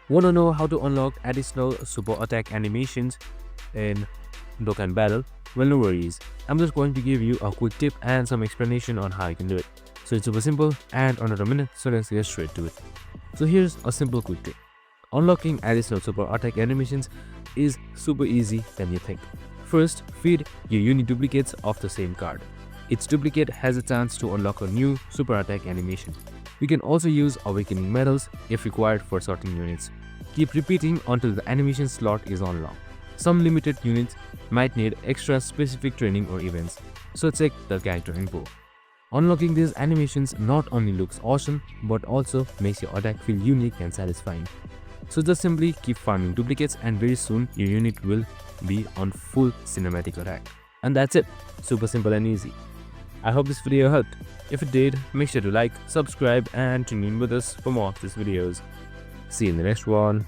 Wanna know how to unlock additional super attack animations in Dokkan Battle? Well, no worries. I'm just going to give you a quick tip and some explanation on how you can do it. So it's super simple and under a minute, so let's get straight to it. So here's a simple quick tip. Unlocking additional super attack animations is super easy than you think. First, feed your unit duplicates of the same card. Its duplicate has a chance to unlock a new super attack animation. You can also use awakening medals if required for certain units. Keep repeating until the animation slot is unlocked. Some limited units might need extra specific training or events, so check the character info. Unlocking these animations not only looks awesome, but also makes your attack feel unique and satisfying. So just simply keep farming duplicates and very soon your unit will be on full cinematic attack. And that's it, super simple and easy. I hope this video helped. If it did, make sure to like, subscribe and tune in with us for more of these videos. See you in the next one.